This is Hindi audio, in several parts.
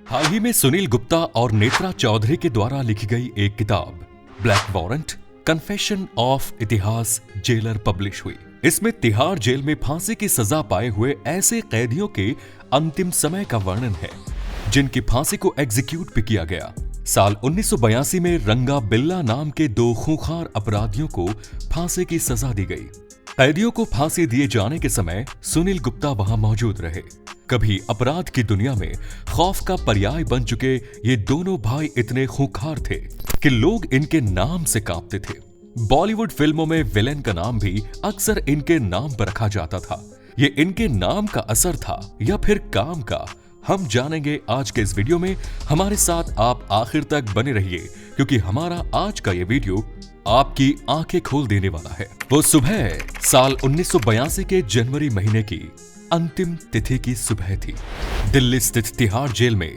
हाल ही में सुनील गुप्ता और नेत्रा चौधरी के द्वारा लिखी गई एक किताब ब्लैक वारंट कन्फेशन ऑफ इतिहास जेलर पब्लिश हुई। इसमें तिहाड़ जेल में फांसी की सजा पाए हुए ऐसे कैदियों के अंतिम समय का वर्णन है जिनकी फांसी को एग्जीक्यूट भी किया गया। साल 1982 में रंगा बिल्ला नाम के दो खूंखार अपराधियों को फांसी की सजा दी गई। कैदियों को फांसी दिए जाने के समय सुनील गुप्ता वहां मौजूद रहे। कभी अपराध की दुनिया में खौफ का पर्याय बन चुके ये दोनों भाई इतने खूंखार थे कि लोग इनके नाम से कांपते थे। बॉलीवुड फिल्मों में विलेन का नाम भी अक्सर इनके नाम पर रखा जाता था। ये इनके नाम का असर था या फिर काम का, हम जानेंगे आज के इस वीडियो में। हमारे साथ आप आखिर तक बने रहिए क्योंकि हमारा आज का ये वीडियो आपकी आंखें खोल देने वाला है। वो सुबह साल 1982 के जनवरी महीने की अंतिम तिथि की सुबह थी। दिल्ली स्थित तिहाड़ जेल में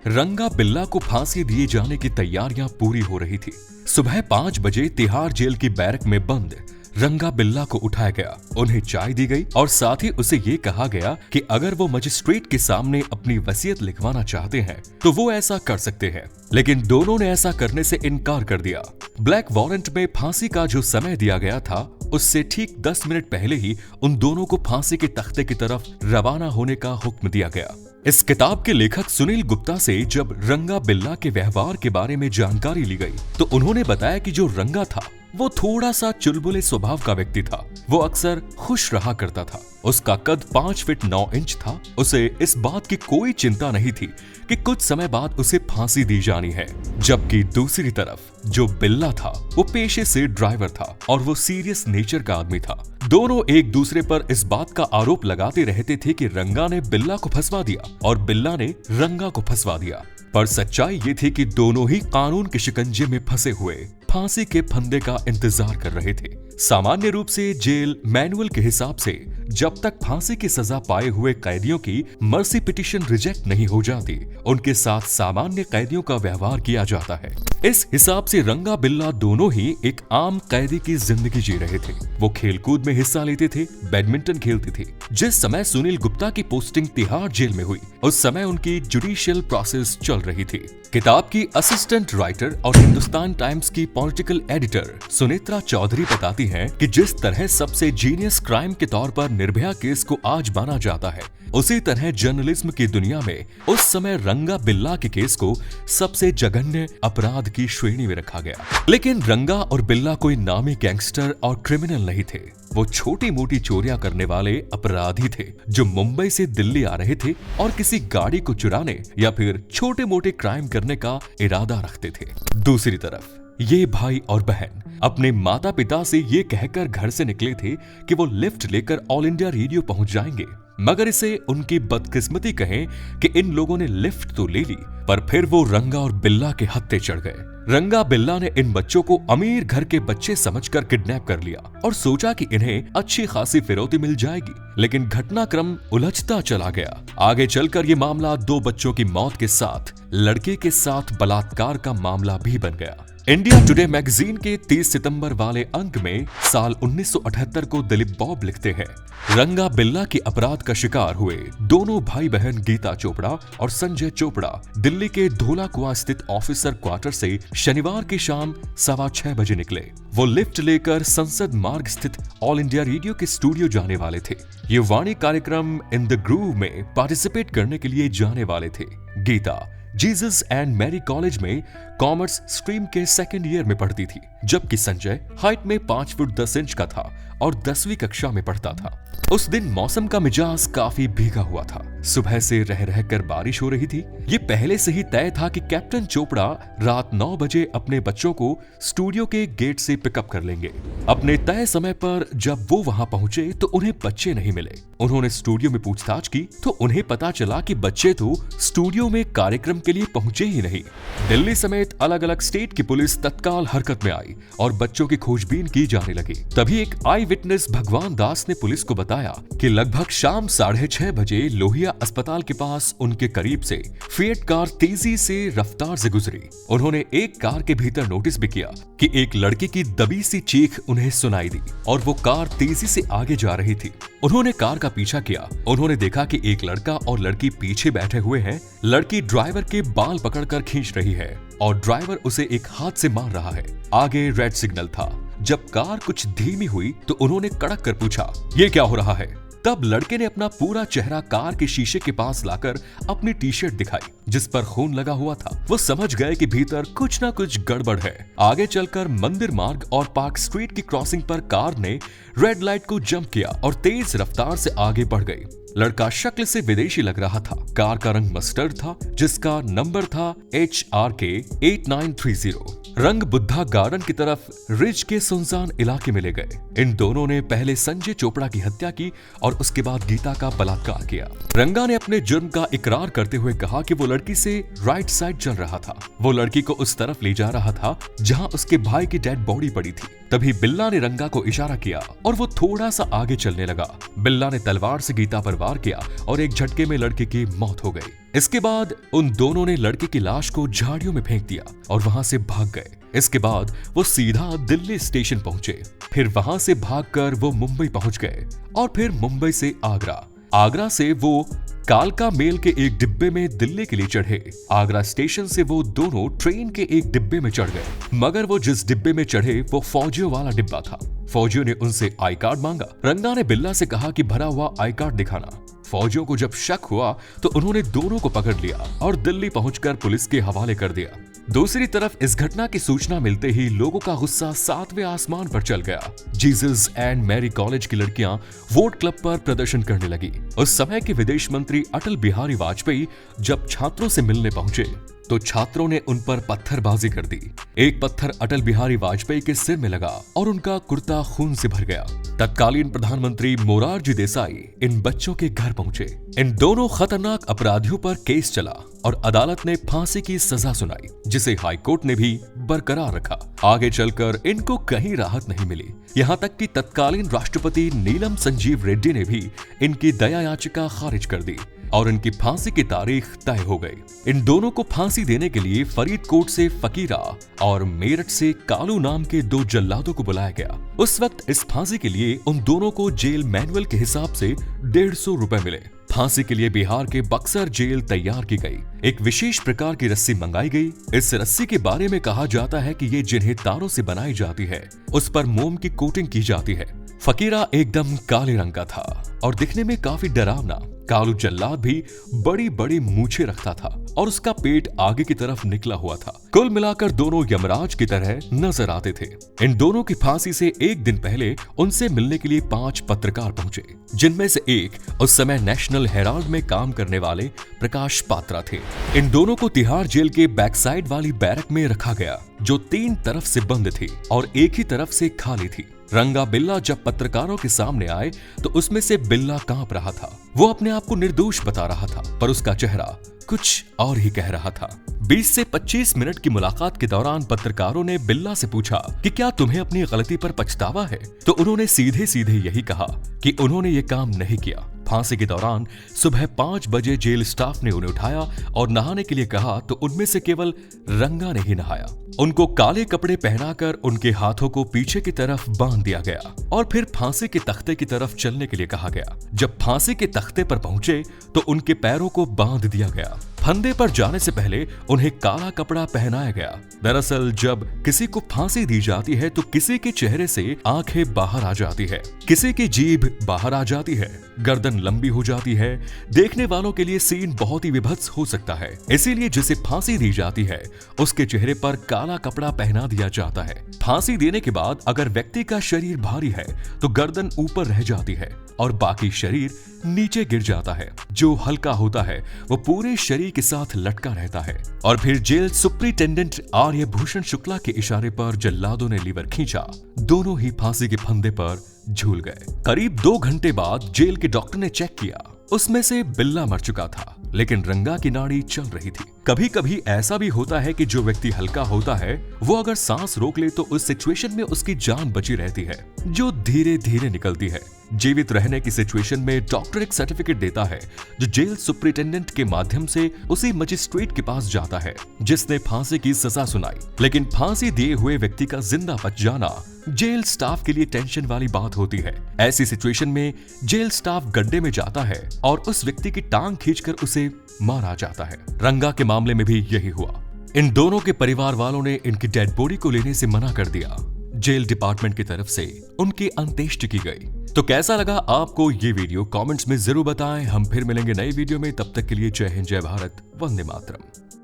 रंगा बिल्ला को फांसी दिए जाने की तैयारियां पूरी हो रही थी। सुबह 5 बजे तिहाड़ जेल की बैरक में बंद रंगा बिल्ला को उठाया गया, उन्हें चाय दी गई और साथ ही उसे ये कहा गया कि अगर वो मजिस्ट्रेट के सामने अपनी वसीयत लिखवाना चाहते हैं तो वो ऐसा कर सकते हैं। लेकिन दोनों ने ऐसा करने से इनकार कर दिया। ब्लैक वारंट में फांसी का जो समय दिया गया था उससे ठीक 10 मिनट पहले ही उन दोनों को फांसी के तख्ते की तरफ रवाना होने का हुक्म दिया गया। इस किताब के लेखक सुनील गुप्ता से जब रंगा बिल्ला के व्यवहार के बारे में जानकारी ली गई तो उन्होंने बताया कि जो रंगा था वो थोड़ा सा चुलबुले स्वभाव का व्यक्ति था। वो अक्सर खुश रहा करता था। उसका कद 5 फीट 9 इंच था। उसे इस बात की कोई चिंता नहीं थी कि कुछ समय बाद उसे फांसी दी जानी है। जबकि दूसरी तरफ जो बिल्ला था वो पेशे से ड्राइवर था और वो सीरियस नेचर का आदमी था। दोनों एक दूसरे पर इस बात का आरोप लगाते रहते थे कि रंगा ने बिल्ला को फंसवा दिया और बिल्ला ने रंगा को फंसवा दिया। पर सच्चाई ये थी कि दोनों ही कानून के शिकंजे में फंसे हुए फांसी के फंदे का इंतजार कर रहे थे। सामान्य रूप से जेल मैनुअल के हिसाब से जब तक फांसी की सजा पाए हुए कैदियों की मर्सी पिटीशन रिजेक्ट नहीं हो जाती, उनके साथ सामान्य कैदियों का व्यवहार किया जाता है। इस हिसाब से रंगा बिल्ला दोनों ही एक आम कैदी की जिंदगी जी रहे थे। वो खेलकूद में हिस्सा लेते थे, बैडमिंटन खेलते थे। जिस समय सुनील गुप्ता की पोस्टिंग तिहाड़ जेल में हुई उस समय उनकी जुडिशियल प्रोसेस चल रही थी। किताब की असिस्टेंट राइटर और हिंदुस्तान टाइम्स की पॉलिटिकल एडिटर सुनेत्रा चौधरी बताती हैं कि जिस तरह सबसे जीनियस क्राइम के तौर पर निर्भया केस को आज माना जाता है, उसी तरह जर्नलिज्म की दुनिया में उस समय रंगा बिल्ला के केस को सबसे जघन्य अपराध की श्रेणी में रखा गया। लेकिन रंगा और बिल्ला कोई नामी गैंगस्टर और क्रिमिनल नहीं थे। वो छोटी मोटी चोरियां करने वाले अपराधी थे जो मुंबई से दिल्ली आ रहे थे और किसी गाड़ी को चुराने या फिर छोटे मोटे क्राइम करने का इरादा रखते थे। दूसरी तरफ ये भाई और बहन अपने माता पिता से ये कहकर घर से निकले थे कि वो लिफ्ट लेकर ऑल इंडिया रेडियो पहुंच जाएंगे, मगर इसे उनकी बदकिस्मती कहें कि इन लोगों ने लिफ्ट तो ले ली पर फिर वो रंगा और बिल्ला के हत्थे चढ़ गए। रंगा बिल्ला ने इन बच्चों को अमीर घर के बच्चे समझकर किडनैप कर लिया और सोचा कि इन्हें अच्छी खासी फिरौती मिल जाएगी। लेकिन घटनाक्रम उलझता चला गया। आगे चलकर ये मामला 2 बच्चों की मौत के साथ लड़के के साथ बलात्कार का मामला भी बन गया। इंडिया टुडे मैगजीन के 30 सितंबर वाले अंक में साल 1978 को दिलीप बॉब लिखते हैं, रंगा बिल्ला के अपराध का शिकार हुए दोनों भाई बहन गीता चोपड़ा और संजय चोपड़ा दिल्ली के धोला कुआं स्थित ऑफिसर क्वार्टर से शनिवार की शाम 6:15 बजे निकले। वो लिफ्ट लेकर संसद मार्ग स्थित ऑल इंडिया रेडियो के स्टूडियो जाने वाले थे। ये वाणी कार्यक्रम इन द ग्रूव में पार्टिसिपेट करने के लिए जाने वाले थे। Geeta Jesus and Mary college में कॉमर्स स्ट्रीम के 2nd ईयर में पढ़ती थी, जबकि संजय हाइट में 5 फुट 10 इंच का था और 10वीं कक्षा में पढ़ता था। उस दिन मौसम का मिजाज काफी भीगा हुआ था। सुबह से रह रह कर बारिश हो रही थी। ये पहले से ही तय था कि कैप्टन चोपड़ा रात 9 बजे अपने बच्चों को स्टूडियो के गेट से पिकअप कर लेंगे। अपने तय समय पर जब वो वहां पहुंचे तो उन्हें बच्चे नहीं मिले। उन्होंने स्टूडियो में पूछताछ की तो उन्हें पता चला कि बच्चे तो स्टूडियो में कार्यक्रम के लिए पहुंचे ही नहीं। दिल्ली समेत अलग अलग स्टेट की पुलिस तत्काल हरकत में आई और बच्चों की खोजबीन की जाने लगी। तभी एक आई विटनेस भगवान दास ने पुलिस को बताया कि लगभग शाम 6:30 बजे लोहिया अस्पताल के पास उनके करीब से फिएट कार तेजी से रफ्तार से गुजरी। उन्होंने एक कार के भीतर नोटिस भी किया कि एक लड़की की दबी सी चीख उन्हें सुनाई दी और वो कार तेजी से आगे जा रही थी। उन्होंने कार का पीछा किया। उन्होंने देखा कि एक लड़का और लड़की पीछे बैठे हुए हैं। लड़की ड्राइवर के बाल पकड़कर खींच रही है और ड्राइवर उसे एक हाथ से मार रहा है। आगे रेड सिग्नल था। जब कार कुछ धीमी हुई तो उन्होंने कड़क कर पूछा, ये क्या हो रहा है? तब लड़के ने अपना पूरा चेहरा कार के शीशे के पास लाकर अपनी टी शर्ट दिखाई जिस पर खून लगा हुआ था। वो समझ गए कि भीतर कुछ ना कुछ गड़बड़ है। आगे चलकर मंदिर मार्ग और पार्क स्ट्रीट की क्रॉसिंग पर कार ने रेड लाइट को जंप किया और तेज रफ्तार से आगे बढ़ गई। लड़का शक्ल से विदेशी लग रहा था। कार का रंग मस्टर्ड था जिसका नंबर था HRK 8930। रंग बुद्धा गार्डन की तरफ रिज के सुनसान इलाके में ले गए। इन दोनों ने पहले संजय चोपड़ा की हत्या की और उसके बाद गीता का बलात्कार किया। रंगा ने अपने जुर्म का इकरार करते हुए कहा कि वो लड़की से राइट साइड चल रहा था। वो लड़की को उस तरफ ले जा रहा था जहां उसके भाई की डेड बॉडी पड़ी थी। तभी बिल्ला ने रंगा को इशारा किया और वो थोड़ा सा आगे चलने लगा। बिल्ला ने तलवार से गीता पर वार किया और एक झटके में लड़के की मौत हो गई। इसके बाद उन दोनों ने लड़के की लाश को झाड़ियों में फेंक दिया और वहां से भाग गए। इसके बाद वो सीधा दिल्ली स्टेशन पहुंचे। फिर वहां से भागकर वो मुंबई पहुंच गए और फिर मुंबई से आगरा। आगरा से वो कालका मेल के एक डिब्बे में दिल्ली के लिए चढ़े। आगरा स्टेशन से वो दोनों ट्रेन के एक डिब्बे में चढ़ गए, मगर वो जिस डिब्बे में चढ़े वो फौजियों वाला डिब्बा था। फौजियों ने उनसे आई कार्ड मांगा। रंगा ने बिल्ला से कहा कि भरा हुआ आई कार्ड दिखाना। फौजियों को जब शक हुआ तो उन्होंने दोनों को पकड़ लिया और दिल्ली पहुंचकर पुलिस के हवाले कर दिया। दूसरी तरफ इस घटना की सूचना मिलते ही लोगों का गुस्सा 7वें आसमान पर चल गया। जीसस एंड मैरी कॉलेज की लड़कियां वोट क्लब पर प्रदर्शन करने लगी। उस समय के विदेश मंत्री अटल बिहारी वाजपेयी जब छात्रों से मिलने पहुंचे तो छात्रों ने उन पर पत्थरबाजी कर दी। एक पत्थर अटल बिहारी वाजपेयी के सिर में लगा और उनका कुर्ता खून से भर गया। तत्कालीन प्रधानमंत्री मोरारजी देसाई इन बच्चों के घर पहुंचे। इन दोनों खतरनाक अपराधियों पर केस चला और अदालत ने फांसी की सजा सुनाई, जिसे हाईकोर्ट ने भी बरकरार रखा। आगे चलकर इनको कहीं राहत नहीं मिली। यहाँ तक कि तत्कालीन राष्ट्रपति नीलम संजीव रेड्डी ने भी इनकी दया याचिका खारिज कर दी और इनकी फांसी की तारीख तय हो गई। इन दोनों को फांसी देने के लिए फरीदकोट से फकीरा और मेरठ से कालू नाम के 2 जल्लादों को बुलाया गया। उस वक्त इस फांसी के लिए उन दोनों को जेल मैनुअल के हिसाब से 150 रुपए मिले। फांसी के लिए बिहार के बक्सर जेल तैयार की गई। एक विशेष प्रकार की रस्सी मंगाई गई। इस रस्सी के बारे में कहा जाता है कि ये जिन्हें तारों से बनाई जाती है उस पर मोम की कोटिंग की जाती है। फकीरा एकदम काले रंग का था और दिखने में काफी डरावना। कालू जल्लाद भी बड़ी बड़ी मूछें रखता था और उसका पेट आगे की तरफ निकला हुआ था। कुल मिलाकर दोनों यमराज की तरह नजर आते थे। इन दोनों की फांसी से एक दिन पहले उनसे मिलने के लिए 5 पत्रकार पहुंचे, जिनमें से एक उस समय नेशनल हेराल्ड में काम करने वाले प्रकाश पात्रा थे। इन दोनों को तिहाड़ जेल के बैक साइड वाली बैरक में रखा गया, जो 3 तरफ से बंद थी और एक ही तरफ से खाली थी। रंगा बिल्ला जब पत्रकारों के सामने आए तो उसमें से बिल्ला कांप रहा था। वो अपने आप को निर्दोष बता रहा था, पर उसका चेहरा कुछ और ही कह रहा था। 20 से 25 मिनट की मुलाकात के दौरान पत्रकारों ने बिल्ला से पूछा कि क्या तुम्हें अपनी गलती पर पछतावा है, तो उन्होंने सीधे सीधे यही कहा कि उन्होंने ये काम नहीं किया। फांसी के दौरान सुबह 5 बजे जेल स्टाफ ने उन्हें उठाया और नहाने के लिए कहा तो उनमें से केवल रंगा ने ही नहाया। उनको काले कपड़े पहनाकर उनके हाथों को पीछे की तरफ बांध दिया गया और फिर फांसी के तख्ते की तरफ चलने के लिए कहा गया। जब फांसी के तख्ते पर पहुंचे तो उनके पैरों को बांध दिया गया। फंदे पर जाने से पहले उन्हें काला कपड़ा पहनाया गया। दरअसल जब किसी को फांसी दी जाती है तो किसी के चेहरे से आंखें बाहर आ जाती है, किसी की जीभ बाहर आ जाती है, गर्दन लंबी हो जाती है। देखने वालों के लिए सीन बहुत ही विभत्स हो सकता है। इसीलिए जिसे फांसी दी जाती है उसके चेहरे पर काला कपड़ा पहना दिया जाता है। फांसी देने के बाद अगर व्यक्ति का शरीर भारी है तो गर्दन ऊपर रह जाती है और बाकी शरीर नीचे गिर जाता है। जो हल्का होता है वो पूरे शरीर के साथ लटका रहता है। और फिर जेल सुप्रिंटेंडेंट आर्य भूषण शुक्ला के इशारे पर जल्लादों ने लीवर खींचा। दोनों ही फांसी के फंदे पर झूल गए। करीब 2 घंटे बाद जेल के डॉक्टर ने चेक किया, उसमें से बिल्ला मर चुका था, लेकिन रंगा की नाड़ी चल रही थी। कभी कभी ऐसा भी होता है कि जो व्यक्ति हल्का होता है वो अगर सांस रोक ले तो उस सिचुएशन में उसकी जान बची रहती है, जो धीरे धीरे निकलती है। जीवित रहने की सिचुएशन में डॉक्टर एक सर्टिफिकेट देता है जो जेल सुपरिटेंडेंट के माध्यम से उसी मजिस्ट्रेट के पास जाता है जिसने फांसी की सजा सुनाई। लेकिन फांसी दिए हुए व्यक्ति का जिंदा बच जाना जेल स्टाफ के लिए टेंशन वाली बात होती है। ऐसी सिचुएशन में जेल स्टाफ गड्ढे में जाता है और उस व्यक्ति की टांग खींचकर उसे मारा जाता है। रंगा के मामले में भी यही हुआ। इन दोनों के परिवार वालों ने इनकी डेड बॉडी को लेने से मना कर दिया। जेल डिपार्टमेंट की तरफ से उनकी अंत्येष्टि की गई। तो कैसा लगा आपको ये वीडियो कमेंट्स में जरूर बताएं। हम फिर मिलेंगे नई वीडियो में, तब तक के लिए जय हिंद, जय भारत, वंदे मातरम।